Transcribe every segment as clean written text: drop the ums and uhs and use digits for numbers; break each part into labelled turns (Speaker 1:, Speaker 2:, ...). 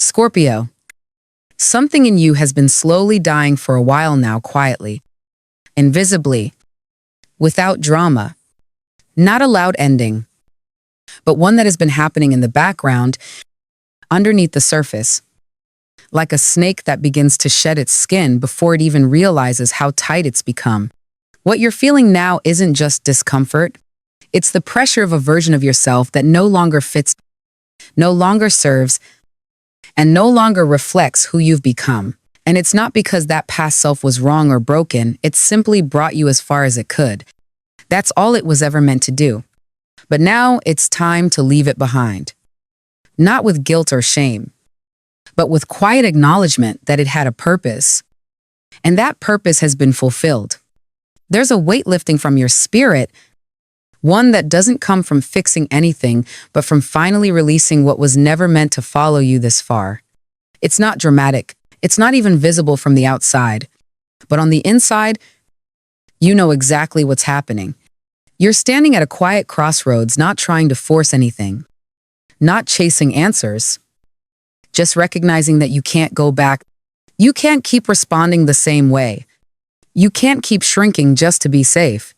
Speaker 1: Scorpio, something in you has been slowly dying for a while now, quietly, invisibly, without drama. Not a loud ending, but one that has been happening in the background, underneath the surface, like a snake that begins to shed its skin before it even realizes how tight it's become. What you're feeling now isn't just discomfort, it's the pressure of a version of yourself that no longer fits, no longer serves, and no longer reflects who you've become. And it's not because that past self was wrong or broken, it simply brought you as far as it could. That's all it was ever meant to do. But now it's time to leave it behind. Not with guilt or shame, but with quiet acknowledgement that it had a purpose. And that purpose has been fulfilled. There's a weight lifting from your spirit, one that doesn't come from fixing anything, but from finally releasing what was never meant to follow you this far. It's not dramatic. It's not even visible from the outside. But on the inside, you know exactly what's happening. You're standing at a quiet crossroads, not trying to force anything, not chasing answers, just recognizing that you can't go back. You can't keep responding the same way. You can't keep shrinking just to be safe.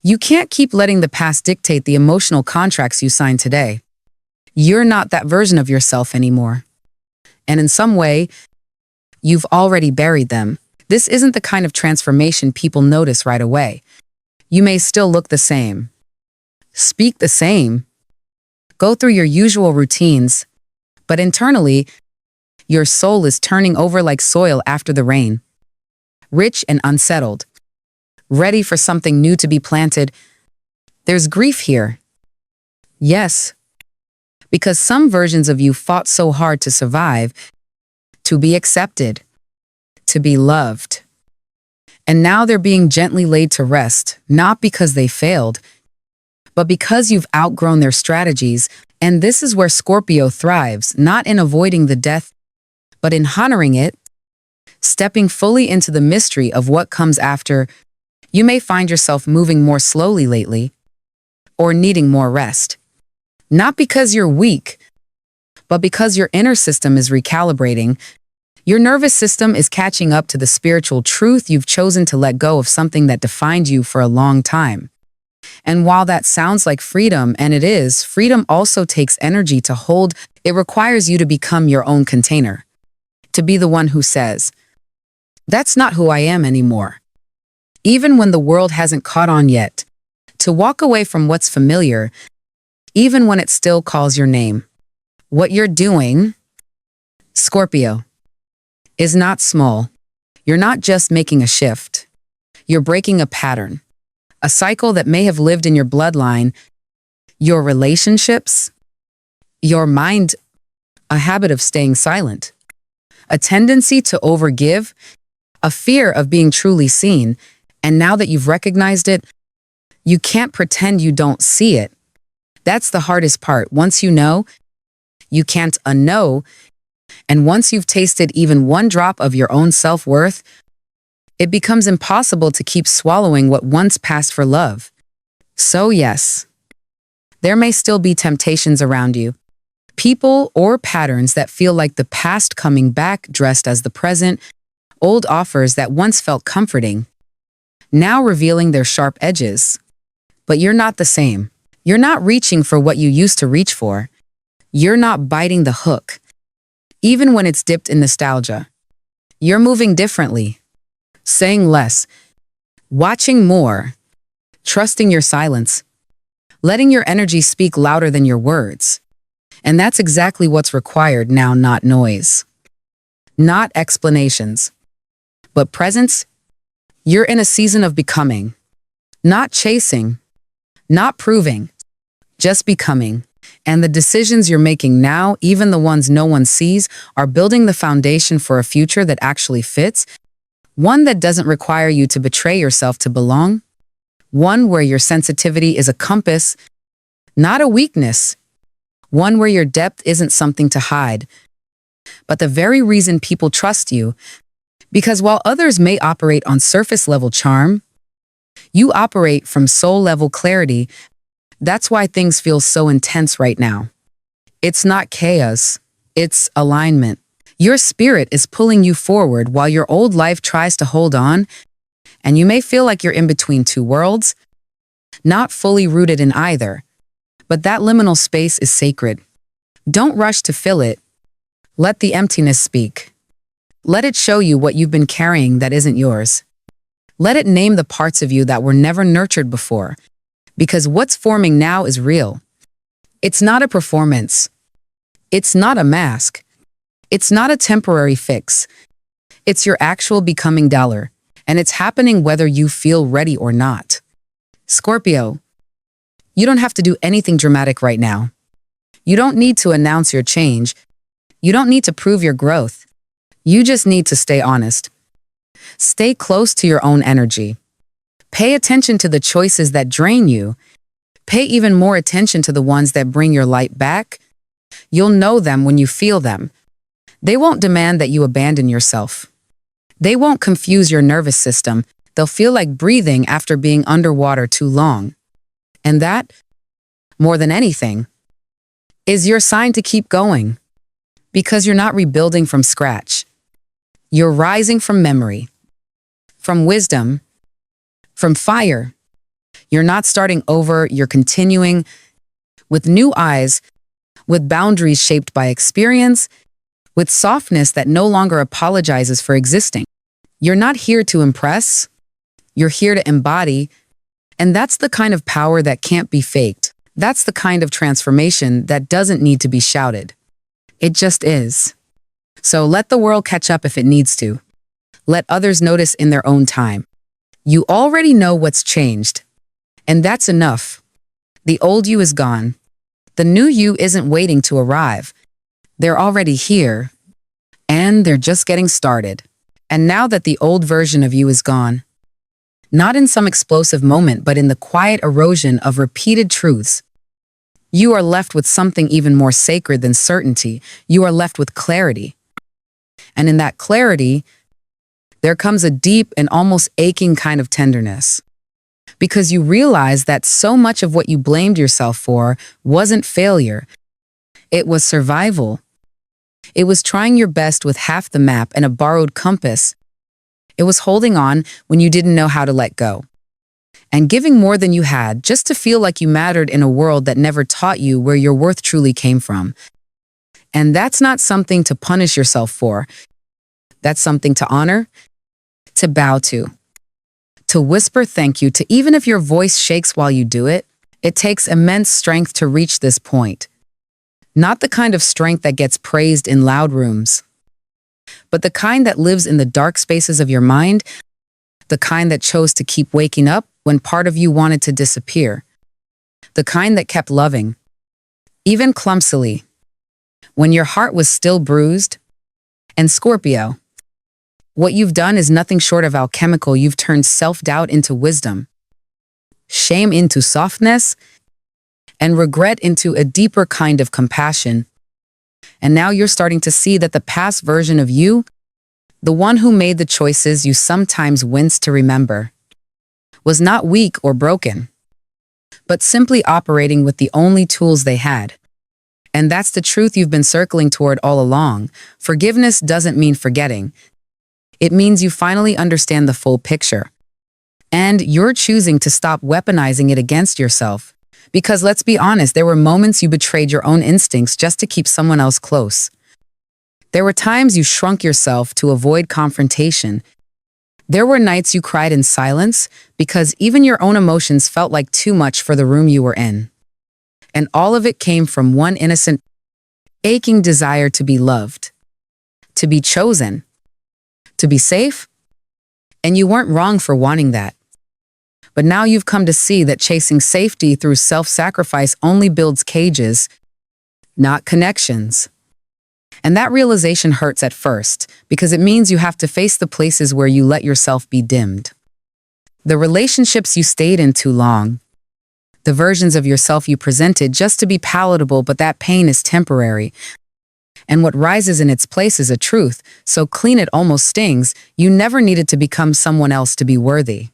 Speaker 1: You can't keep letting the past dictate the emotional contracts you sign today. You're not that version of yourself anymore. And in some way, you've already buried them. This isn't the kind of transformation people notice right away. You may still look the same, speak the same, go through your usual routines, but internally, your soul is turning over like soil after the rain, rich and unsettled, ready for something new to be planted. There's grief here. Yes, because some versions of you fought so hard to survive, to be accepted, to be loved. And now they're being gently laid to rest, not because they failed, but because you've outgrown their strategies. And this is where Scorpio thrives, not in avoiding the death, but in honoring it, stepping fully into the mystery of what comes after. You may find yourself moving more slowly lately, or needing more rest. Not because you're weak, but because your inner system is recalibrating. Your nervous system is catching up to the spiritual truth you've chosen to let go of something that defined you for a long time. And while that sounds like freedom, and it is, freedom also takes energy to hold. It requires you to become your own container, to be the one who says, "That's not who I am anymore." Even when the world hasn't caught on yet, to walk away from what's familiar, even when it still calls your name. What you're doing, Scorpio, is not small. You're not just making a shift. You're breaking a pattern, a cycle that may have lived in your bloodline, your relationships, your mind, a habit of staying silent, a tendency to overgive, a fear of being truly seen. And now that you've recognized it, you can't pretend you don't see it. That's the hardest part. Once you know, you can't unknow. And once you've tasted even one drop of your own self-worth, it becomes impossible to keep swallowing what once passed for love. So yes, there may still be temptations around you, people or patterns that feel like the past coming back dressed as the present, old offers that once felt comforting, now revealing their sharp edges. But you're not the same. You're not reaching for what you used to reach for. You're not biting the hook, even when it's dipped in nostalgia. You're moving differently, saying less, watching more, trusting your silence, letting your energy speak louder than your words. And that's exactly what's required now, not noise, not explanations, but presence. You're in a season of becoming, not chasing, not proving, just becoming. And the decisions you're making now, even the ones no one sees, are building the foundation for a future that actually fits. One that doesn't require you to betray yourself to belong. One where your sensitivity is a compass, not a weakness. One where your depth isn't something to hide, but the very reason people trust you. Because while others may operate on surface-level charm, you operate from soul-level clarity. That's why things feel so intense right now. It's not chaos. It's alignment. Your spirit is pulling you forward while your old life tries to hold on, and you may feel like you're in between two worlds, not fully rooted in either. But that liminal space is sacred. Don't rush to fill it. Let the emptiness speak. Let it show you what you've been carrying that isn't yours. Let it name the parts of you that were never nurtured before, because what's forming now is real. It's not a performance. It's not a mask. It's not a temporary fix. It's your actual becoming dollar, and it's happening whether you feel ready or not. Scorpio, you don't have to do anything dramatic right now. You don't need to announce your change. You don't need to prove your growth. You just need to stay honest. Stay close to your own energy. Pay attention to the choices that drain you. Pay even more attention to the ones that bring your light back. You'll know them when you feel them. They won't demand that you abandon yourself. They won't confuse your nervous system. They'll feel like breathing after being underwater too long. And that, more than anything, is your sign to keep going. Because you're not rebuilding from scratch. You're rising from memory, from wisdom, from fire. You're not starting over, you're continuing with new eyes, with boundaries shaped by experience, with softness that no longer apologizes for existing. You're not here to impress, you're here to embody, and that's the kind of power that can't be faked. That's the kind of transformation that doesn't need to be shouted. It just is. So let the world catch up if it needs to. Let others notice in their own time. You already know what's changed. And that's enough. The old you is gone. The new you isn't waiting to arrive. They're already here. And they're just getting started. And now that the old version of you is gone, not in some explosive moment, but in the quiet erosion of repeated truths, you are left with something even more sacred than certainty. You are left with clarity. And in that clarity, there comes a deep and almost aching kind of tenderness. Because you realize that so much of what you blamed yourself for wasn't failure. It was survival. It was trying your best with half the map and a borrowed compass. It was holding on when you didn't know how to let go. And giving more than you had just to feel like you mattered in a world that never taught you where your worth truly came from. And that's not something to punish yourself for. That's something to honor, to bow to whisper thank you to, even if your voice shakes while you do it. It takes immense strength to reach this point. Not the kind of strength that gets praised in loud rooms, but the kind that lives in the dark spaces of your mind, the kind that chose to keep waking up when part of you wanted to disappear, the kind that kept loving, even clumsily, when your heart was still bruised. And Scorpio, what you've done is nothing short of alchemical. You've turned self-doubt into wisdom, shame into softness, and regret into a deeper kind of compassion. And now you're starting to see that the past version of you, the one who made the choices you sometimes wince to remember, was not weak or broken, but simply operating with the only tools they had. And that's the truth you've been circling toward all along. Forgiveness doesn't mean forgetting. It means you finally understand the full picture. And you're choosing to stop weaponizing it against yourself. Because let's be honest, there were moments you betrayed your own instincts just to keep someone else close. There were times you shrunk yourself to avoid confrontation. There were nights you cried in silence because even your own emotions felt like too much for the room you were in. And all of it came from one innocent, aching desire to be loved, to be chosen, to be safe. And you weren't wrong for wanting that. But now you've come to see that chasing safety through self-sacrifice only builds cages, not connections. And that realization hurts at first, because it means you have to face the places where you let yourself be dimmed. The relationships you stayed in too long. The versions of yourself you presented just to be palatable, but that pain is temporary. And what rises in its place is a truth, so clean it almost stings. You never needed to become someone else to be worthy.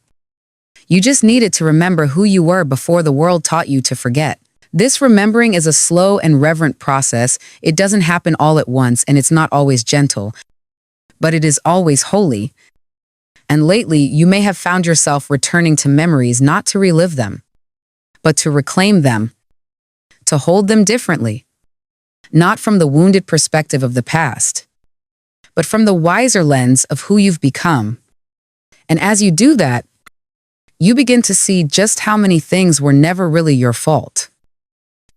Speaker 1: You just needed to remember who you were before the world taught you to forget. This remembering is a slow and reverent process. It doesn't happen all at once, and it's not always gentle, but it is always holy. And lately, you may have found yourself returning to memories not to relive them, but to reclaim them, to hold them differently, not from the wounded perspective of the past, but from the wiser lens of who you've become. And as you do that, you begin to see just how many things were never really your fault.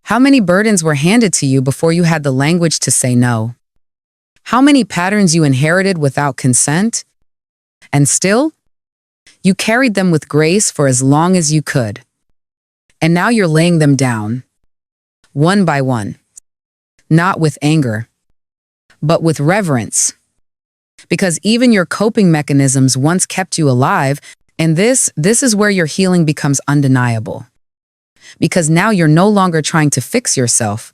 Speaker 1: How many burdens were handed to you before you had the language to say no? How many patterns you inherited without consent? And still, you carried them with grace for as long as you could. And now you're laying them down, one by one, not with anger, but with reverence. Because even your coping mechanisms once kept you alive, and this is where your healing becomes undeniable. Because now you're no longer trying to fix yourself.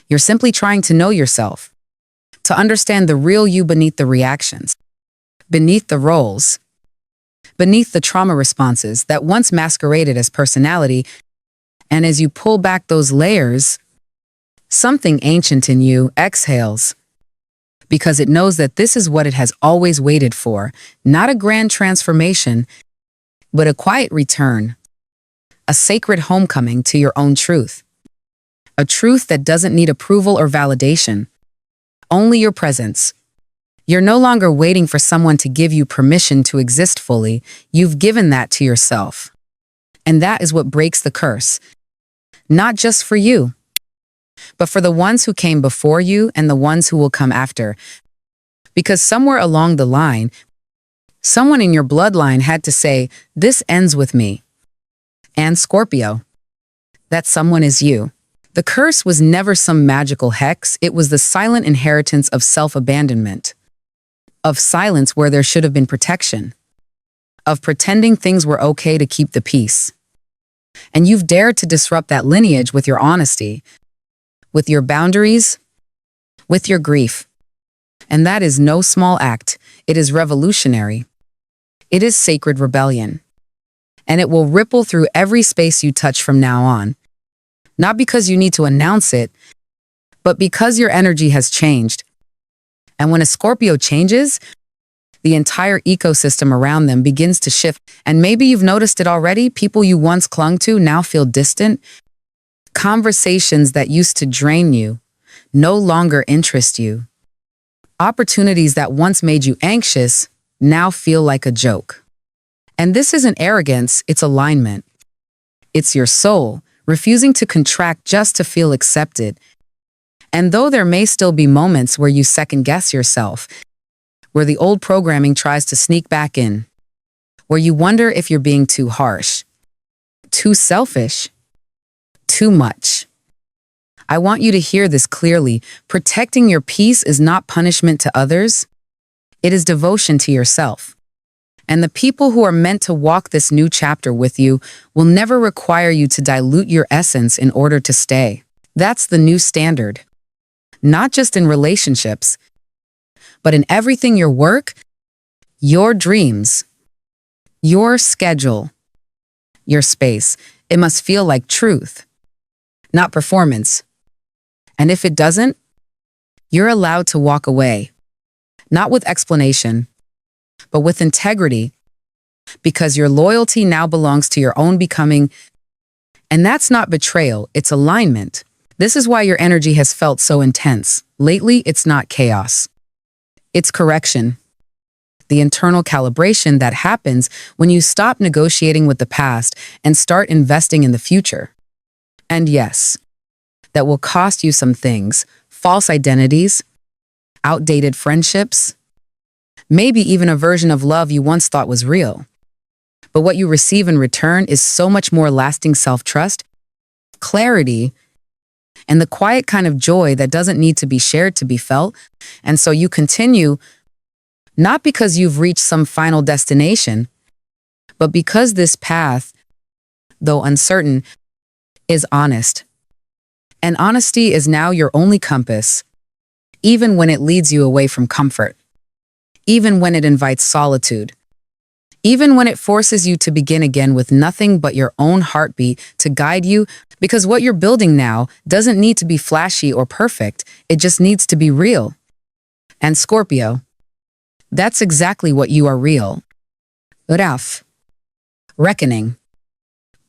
Speaker 1: You're simply trying to know yourself, to understand the real you beneath the reactions, beneath the roles, beneath the trauma responses that once masqueraded as personality. And as you pull back those layers, something ancient in you exhales, because it knows that this is what it has always waited for, not a grand transformation, but a quiet return. A sacred homecoming to your own truth. A truth that doesn't need approval or validation. Only your presence. You're no longer waiting for someone to give you permission to exist fully. You've given that to yourself. And that is what breaks the curse. Not just for you, but for the ones who came before you and the ones who will come after. Because somewhere along the line, someone in your bloodline had to say, "This ends with me." And Scorpio, that someone is you. The curse was never some magical hex. It was the silent inheritance of self-abandonment, of silence where there should have been protection, of pretending things were okay to keep the peace. And you've dared to disrupt that lineage with your honesty, with your boundaries, with your grief. And that is no small act. It is revolutionary. It is sacred rebellion. And it will ripple through every space you touch from now on. Not because you need to announce it, but because your energy has changed. And when a Scorpio changes, the entire ecosystem around them begins to shift. And maybe you've noticed it already. People you once clung to now feel distant. Conversations that used to drain you no longer interest you. Opportunities that once made you anxious now feel like a joke. And this isn't arrogance, it's alignment. It's your soul, refusing to contract just to feel accepted. And though there may still be moments where you second-guess yourself, where the old programming tries to sneak back in, where you wonder if you're being too harsh, too selfish, too much. I want you to hear this clearly. Protecting your peace is not punishment to others. It is devotion to yourself. And the people who are meant to walk this new chapter with you will never require you to dilute your essence in order to stay. That's the new standard. Not just in relationships, but in everything: your work, your dreams, your schedule, your space. It must feel like truth, not performance. And if it doesn't, you're allowed to walk away. Not with explanation, but with integrity, because your loyalty now belongs to your own becoming. And that's not betrayal, it's alignment. This is why your energy has felt so intense. Lately, it's not chaos. It's correction. The internal calibration that happens when you stop negotiating with the past and start investing in the future. And yes, that will cost you some things: false identities, outdated friendships, maybe even a version of love you once thought was real. But what you receive in return is so much more lasting self-trust, clarity, and the quiet kind of joy that doesn't need to be shared to be felt. And so you continue, not because you've reached some final destination, but because this path, though uncertain, is honest. And honesty is now your only compass, even when it leads you away from comfort, even when it invites solitude, even when it forces you to begin again with nothing but your own heartbeat to guide you, because what you're building now doesn't need to be flashy or perfect, it just needs to be real. And Scorpio, that's exactly what you are real. Raf, reckoning,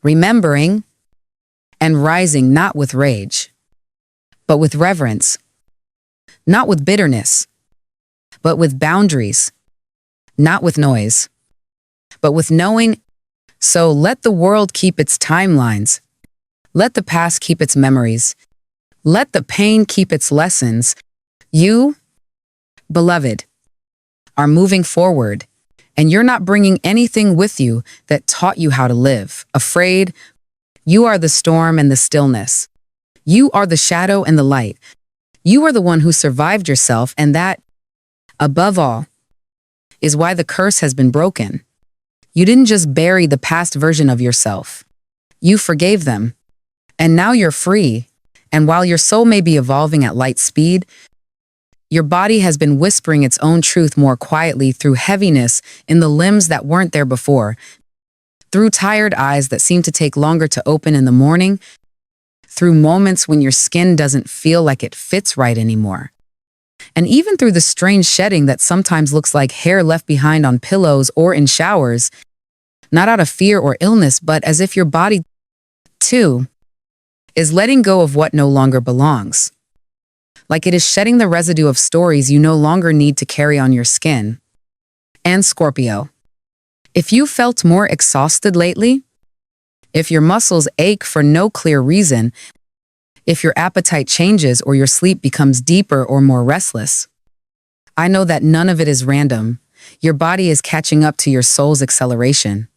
Speaker 1: remembering, and rising not with rage, but with reverence, not with bitterness, but with boundaries, not with noise, but with knowing. So let the world keep its timelines. Let the past keep its memories. Let the pain keep its lessons. You, beloved, are moving forward, and you're not bringing anything with you that taught you how to live. Afraid, you are the storm and the stillness. You are the shadow and the light. You are the one who survived yourself, and that, above all, is why the curse has been broken. You didn't just bury the past version of yourself. You forgave them. And now you're free. And while your soul may be evolving at light speed, your body has been whispering its own truth more quietly through heaviness in the limbs that weren't there before, through tired eyes that seem to take longer to open in the morning, through moments when your skin doesn't feel like it fits right anymore, and even through the strange shedding that sometimes looks like hair left behind on pillows or in showers, not out of fear or illness, but as if your body, too, is letting go of what no longer belongs. Like it is shedding the residue of stories you no longer need to carry on your skin. And Scorpio, if you felt more exhausted lately, if your muscles ache for no clear reason, if your appetite changes or your sleep becomes deeper or more restless, I know that none of it is random. Your body is catching up to your soul's acceleration.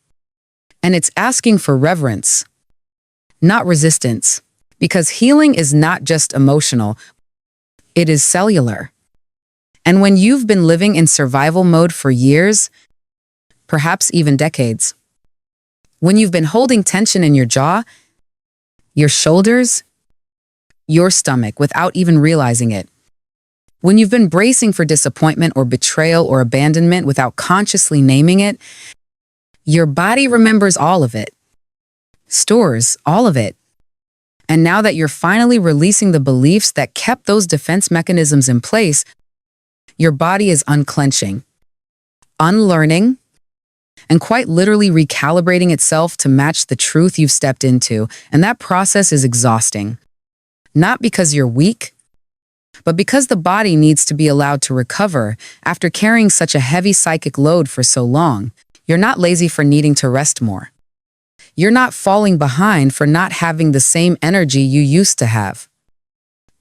Speaker 1: And it's asking for reverence, not resistance, because healing is not just emotional, it is cellular. And when you've been living in survival mode for years, perhaps even decades, when you've been holding tension in your jaw, your shoulders, your stomach without even realizing it, when you've been bracing for disappointment or betrayal or abandonment without consciously naming it, your body remembers all of it, stores all of it. And now that you're finally releasing the beliefs that kept those defense mechanisms in place, your body is unclenching, unlearning, and quite literally recalibrating itself to match the truth you've stepped into. And that process is exhausting. Not because you're weak, but because the body needs to be allowed to recover after carrying such a heavy psychic load for so long. You're not lazy for needing to rest more. You're not falling behind for not having the same energy you used to have.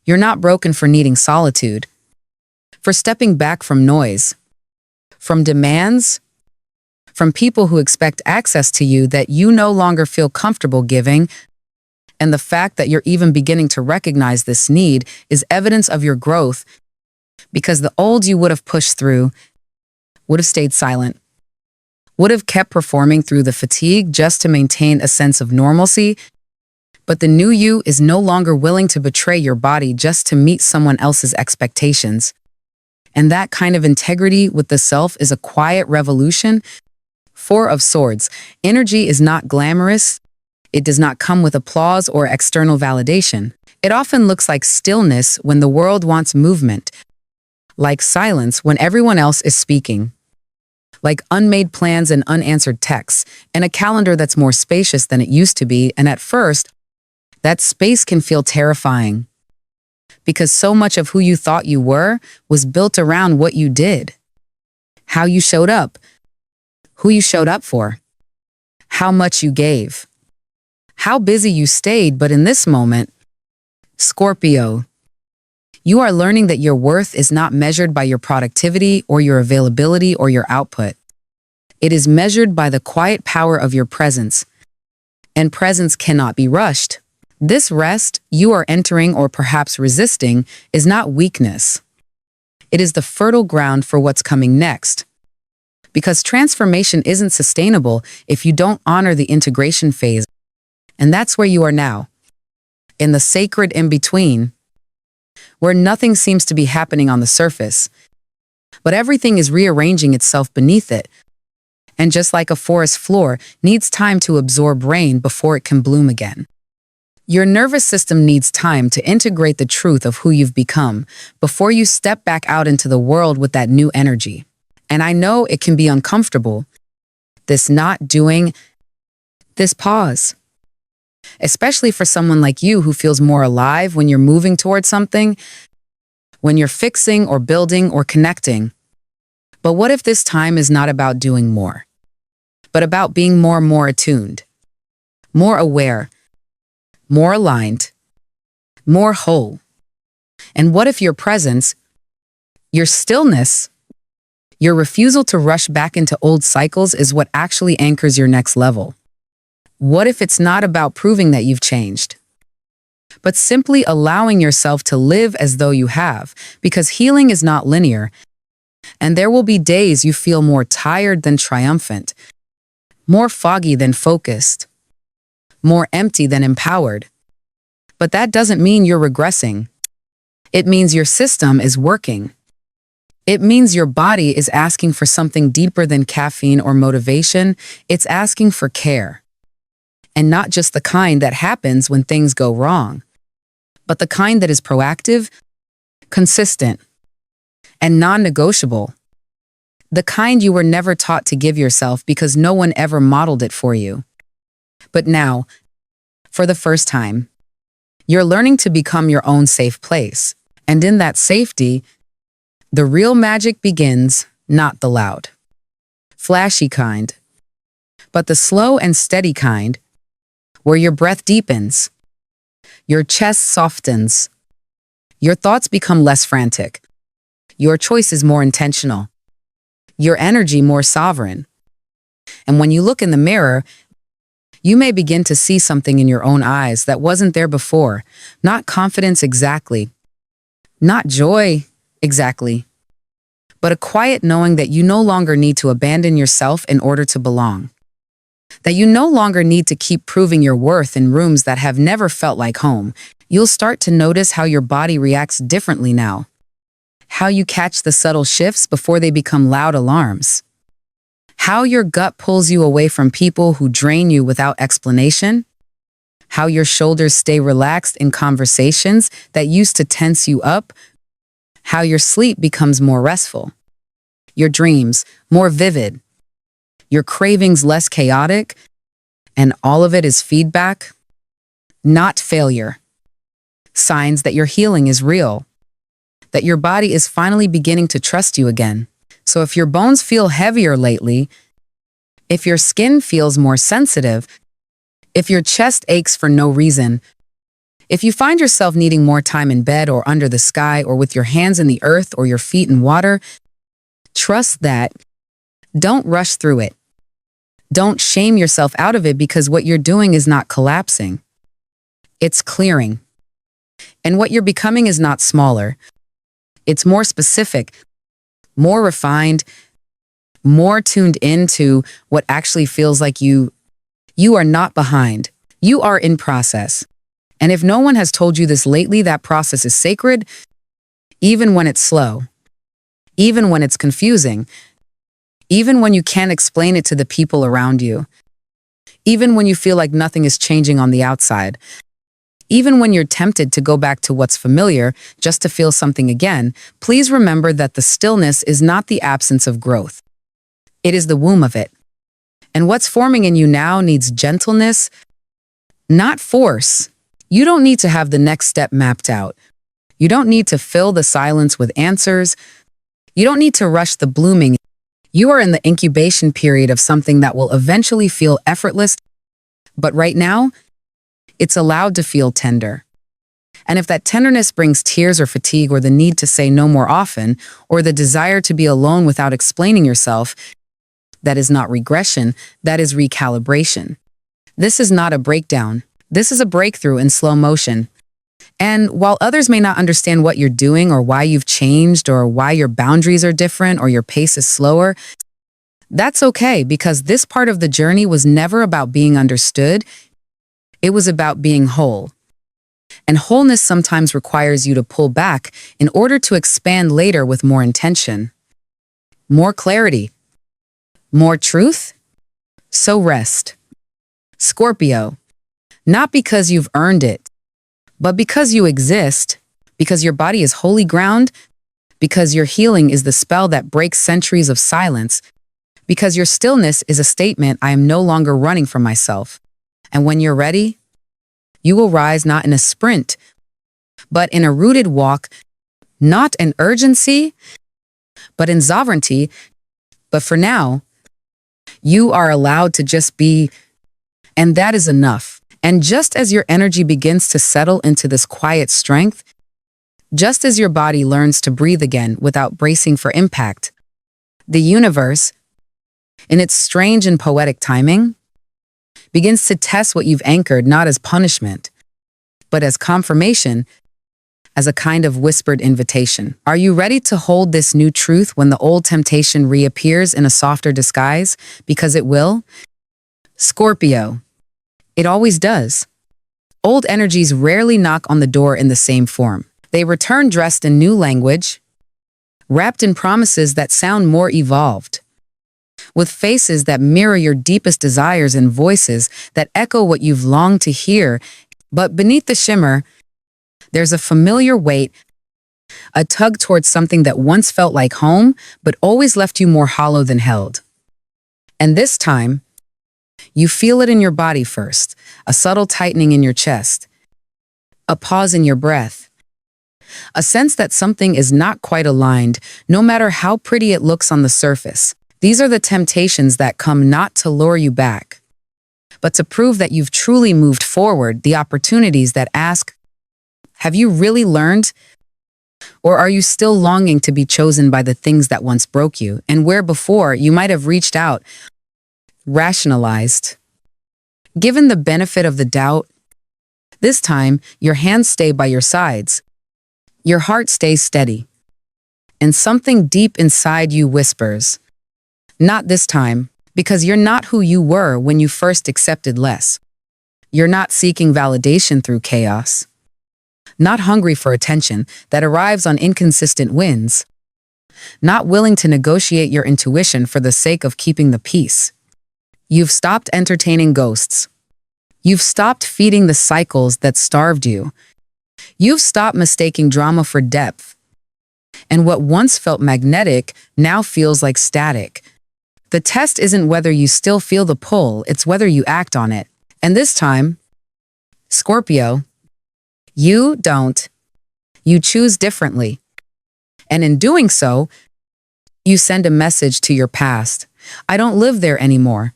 Speaker 1: You're not broken for needing solitude, for stepping back from noise, from demands, from people who expect access to you that you no longer feel comfortable giving. And the fact that you're even beginning to recognize this need is evidence of your growth, because the old you would have pushed through, would have stayed silent, would have kept performing through the fatigue just to maintain a sense of normalcy. But the new you is no longer willing to betray your body just to meet someone else's expectations. And that kind of integrity with the self is a quiet revolution. Four of Swords. Energy is not glamorous. It does not come with applause or external validation. It often looks like stillness when the world wants movement, like silence when everyone else is speaking, like unmade plans and unanswered texts, and a calendar that's more spacious than it used to be. And at first, that space can feel terrifying, because so much of who you thought you were was built around what you did, how you showed up, who you showed up for, how much you gave, how busy you stayed. But in this moment, Scorpio, you are learning that your worth is not measured by your productivity or your availability or your output. It is measured by the quiet power of your presence. And presence cannot be rushed. This rest you are entering, or perhaps resisting, is not weakness. It is the fertile ground for what's coming next. Because transformation isn't sustainable if you don't honor the integration phase. And that's where you are now, in the sacred in-between, where nothing seems to be happening on the surface, but everything is rearranging itself beneath it. And just like a forest floor needs time to absorb rain before it can bloom again, your nervous system needs time to integrate the truth of who you've become before you step back out into the world with that new energy. And I know it can be uncomfortable, this not doing, this pause. Especially for someone like you who feels more alive when you're moving towards something, when you're fixing or building or connecting. But what if this time is not about doing more, but about being more attuned, more aware, more aligned, more whole? And what if your presence, your stillness, your refusal to rush back into old cycles is what actually anchors your next level? What if it's not about proving that you've changed, but simply allowing yourself to live as though you have? Because healing is not linear, and there will be days you feel more tired than triumphant, more foggy than focused, more empty than empowered. But that doesn't mean you're regressing. It means your system is working. It means your body is asking for something deeper than caffeine or motivation. It's asking for care. And not just the kind that happens when things go wrong, but the kind that is proactive, consistent, and non-negotiable. The kind you were never taught to give yourself because no one ever modeled it for you. But now, for the first time, you're learning to become your own safe place. And in that safety, the real magic begins, not the loud, flashy kind, but the slow and steady kind, where your breath deepens, your chest softens, your thoughts become less frantic, your choices more intentional, your energy more sovereign. And when you look in the mirror, you may begin to see something in your own eyes that wasn't there before. Not confidence exactly, not joy exactly, but a quiet knowing that you no longer need to abandon yourself in order to belong. That you no longer need to keep proving your worth in rooms that have never felt like home. You'll start to notice how your body reacts differently now. How you catch the subtle shifts before they become loud alarms. How your gut pulls you away from people who drain you without explanation. How your shoulders stay relaxed in conversations that used to tense you up. How your sleep becomes more restful. Your dreams more vivid. Your cravings less chaotic. And all of it is feedback, not failure. Signs that your healing is real. That your body is finally beginning to trust you again. So if your bones feel heavier lately, if your skin feels more sensitive, if your chest aches for no reason, if you find yourself needing more time in bed or under the sky or with your hands in the earth or your feet in water, trust that. Don't rush through it. Don't shame yourself out of it because what you're doing is not collapsing. It's clearing. And what you're becoming is not smaller. It's more specific, more refined, more tuned into what actually feels like you are not behind. You are in process. And if no one has told you this lately, that process is sacred, even when it's slow, even when it's confusing, even when you can't explain it to the people around you, even when you feel like nothing is changing on the outside. Even when you're tempted to go back to what's familiar just to feel something again, please remember that the stillness is not the absence of growth. It is the womb of it. And what's forming in you now needs gentleness, not force. You don't need to have the next step mapped out. You don't need to fill the silence with answers. You don't need to rush the blooming. You are in the incubation period of something that will eventually feel effortless. But right now, it's allowed to feel tender. And if that tenderness brings tears or fatigue or the need to say no more often, or the desire to be alone without explaining yourself, that is not regression, that is recalibration. This is not a breakdown. This is a breakthrough in slow motion. And while others may not understand what you're doing or why you've changed or why your boundaries are different or your pace is slower, that's okay because this part of the journey was never about being understood. It was about being whole. And wholeness sometimes requires you to pull back in order to expand later with more intention, more clarity, More truth? So rest. Scorpio, not because you've earned it, but because you exist, because your body is holy ground, because your healing is the spell that breaks centuries of silence, because your stillness is a statement I am no longer running from myself. And when you're ready, you will rise not in a sprint, but in a rooted walk, not in urgency, but in sovereignty. But for now, you are allowed to just be, and that is enough. And just as your energy begins to settle into this quiet strength, just as your body learns to breathe again without bracing for impact, the universe, in its strange and poetic timing, begins to test what you've anchored not as punishment, but as confirmation, as a kind of whispered invitation. Are you ready to hold this new truth when the old temptation reappears in a softer disguise? Because it will. Scorpio. It always does. Old energies rarely knock on the door in the same form. They return dressed in new language, wrapped in promises that sound more evolved, with faces that mirror your deepest desires and voices that echo what you've longed to hear. But beneath the shimmer, there's a familiar weight, a tug towards something that once felt like home, but always left you more hollow than held. And this time, you feel it in your body first, a subtle tightening in your chest, a pause in your breath, a sense that something is not quite aligned, no matter how pretty it looks on the surface. These are the temptations that come not to lure you back, but to prove that you've truly moved forward, the opportunities that ask, have you really learned? Or are you still longing to be chosen by the things that once broke you, and where before you might have reached out, rationalized? Given the benefit of the doubt, this time your hands stay by your sides, your heart stays steady, and something deep inside you whispers, not this time, because you're not who you were when you first accepted less. You're not seeking validation through chaos, not hungry for attention that arrives on inconsistent wins, not willing to negotiate your intuition for the sake of keeping the peace. You've stopped entertaining ghosts. You've stopped feeding the cycles that starved you. You've stopped mistaking drama for depth. And what once felt magnetic now feels like static. The test isn't whether you still feel the pull, it's whether you act on it. And this time, Scorpio, you don't. You choose differently. And in doing so, you send a message to your past. I don't live there anymore.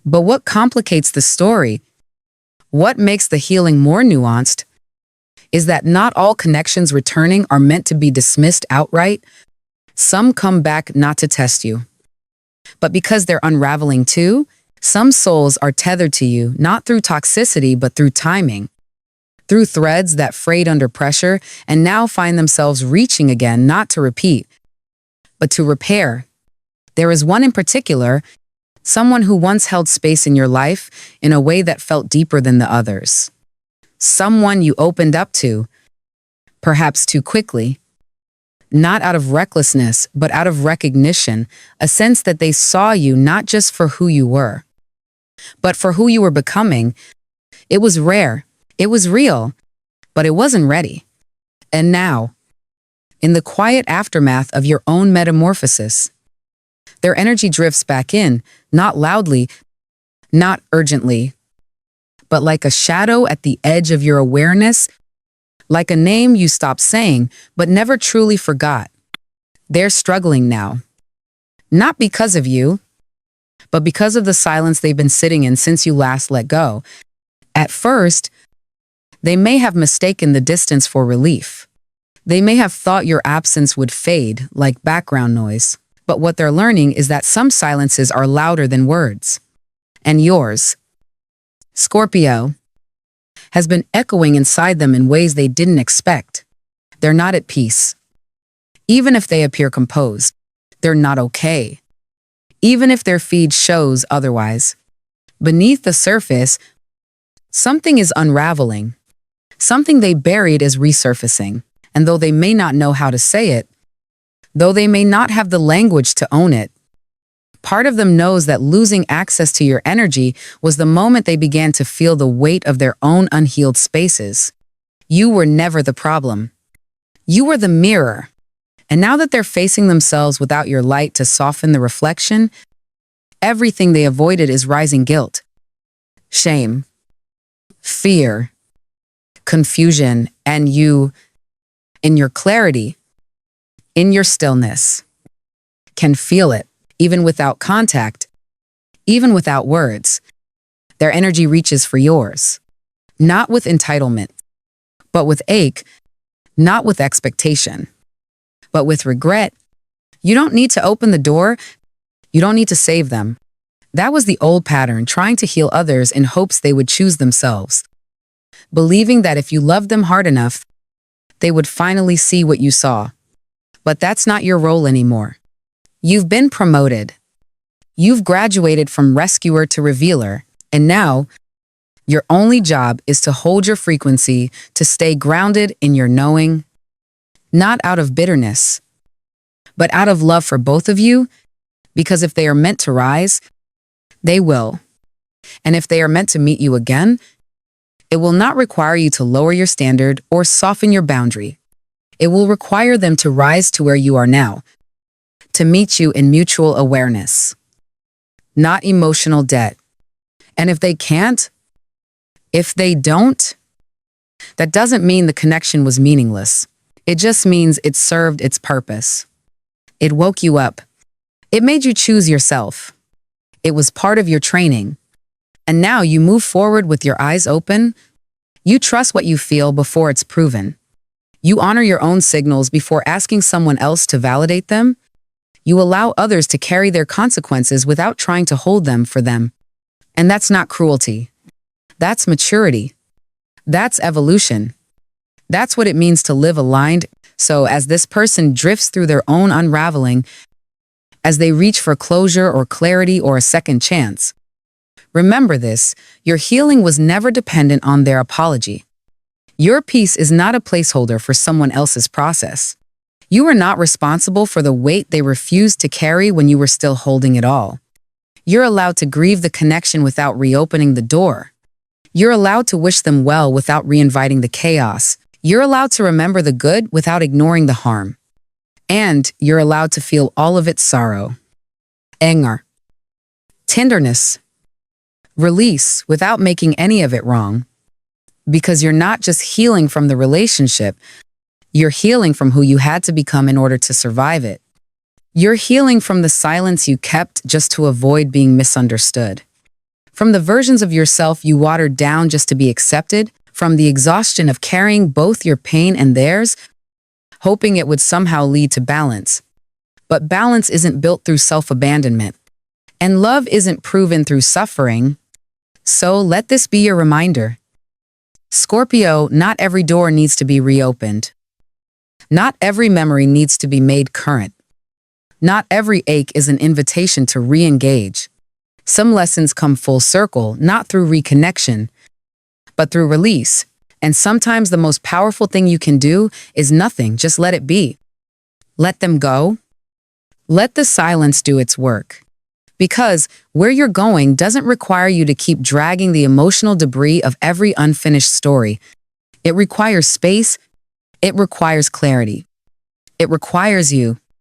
Speaker 1: But what complicates the story, what makes the healing more nuanced, is that not all connections returning are meant to be dismissed outright. Some come back not to test you, but because they're unraveling too. Some souls are tethered to you, not through toxicity, but through timing, through threads that frayed under pressure and now find themselves reaching again, not to repeat, but to repair. There is one in particular, someone who once held space in your life in a way that felt deeper than the others. Someone you opened up to, perhaps too quickly, not out of recklessness, but out of recognition, a sense that they saw you not just for who you were, but for who you were becoming. It was rare, it was real, but it wasn't ready. And now, in the quiet aftermath of your own metamorphosis, their energy drifts back in, not loudly, not urgently, but like a shadow at the edge of your awareness, like a name you stopped saying but never truly forgot. They're struggling now, not because of you, but because of the silence they've been sitting in since you last let go. At first, they may have mistaken the distance for relief. They may have thought your absence would fade like background noise. But what they're learning is that some silences are louder than words. And yours, Scorpio, has been echoing inside them in ways they didn't expect. They're not at peace. Even if they appear composed, they're not okay. Even if their feed shows otherwise. Beneath the surface, something is unraveling. Something they buried is resurfacing. And though they may not know how to say it, though they may not have the language to own it, Part of them knows that losing access to your energy was the moment they began to feel the weight of their own unhealed spaces. You were never the problem. You were the mirror. And now that they're facing themselves without your light to soften the reflection, everything they avoided is rising: guilt, shame, fear, confusion, and you, in your clarity, in your stillness, can feel it, even without contact, even without words. Their energy reaches for yours, not with entitlement, but with ache, not with expectation, but with regret. You don't need to open the door. You don't need to save them. That was the old pattern, trying to heal others in hopes they would choose themselves, believing that if you loved them hard enough, they would finally see what you saw. But that's not your role anymore. You've been promoted. You've graduated from rescuer to revealer, and now your only job is to hold your frequency, to stay grounded in your knowing, not out of bitterness, but out of love for both of you, because if they are meant to rise, they will. And if they are meant to meet you again, it will not require you to lower your standard or soften your boundary. It will require them to rise to where you are now, to meet you in mutual awareness, not emotional debt. And if they can't, if they don't, that doesn't mean the connection was meaningless. It just means it served its purpose. It woke you up. It made you choose yourself. It was part of your training. And now you move forward with your eyes open. You trust what you feel before it's proven. You honor your own signals before asking someone else to validate them. You allow others to carry their consequences without trying to hold them for them. And that's not cruelty. That's maturity. That's evolution. That's what it means to live aligned. So as this person drifts through their own unraveling, as they reach for closure or clarity or a second chance, remember this: your healing was never dependent on their apology. Your peace is not a placeholder for someone else's process. You are not responsible for the weight they refused to carry when you were still holding it all. You're allowed to grieve the connection without reopening the door. You're allowed to wish them well without reinviting the chaos. You're allowed to remember the good without ignoring the harm. And you're allowed to feel all of its sorrow, anger, tenderness, release without making any of it wrong. Because you're not just healing from the relationship, you're healing from who you had to become in order to survive it. You're healing from the silence you kept just to avoid being misunderstood. From the versions of yourself you watered down just to be accepted, from the exhaustion of carrying both your pain and theirs, hoping it would somehow lead to balance. But balance isn't built through self-abandonment, and love isn't proven through suffering. So let this be your reminder. Scorpio, not every door needs to be reopened. Not every memory needs to be made current. Not every ache is an invitation to re-engage. Some lessons come full circle, not through reconnection, but through release. And sometimes the most powerful thing you can do is nothing, just let it be. Let them go. Let the silence do its work. Because where you're going doesn't require you to keep dragging the emotional debris of every unfinished story. It requires space. It requires clarity. It requires you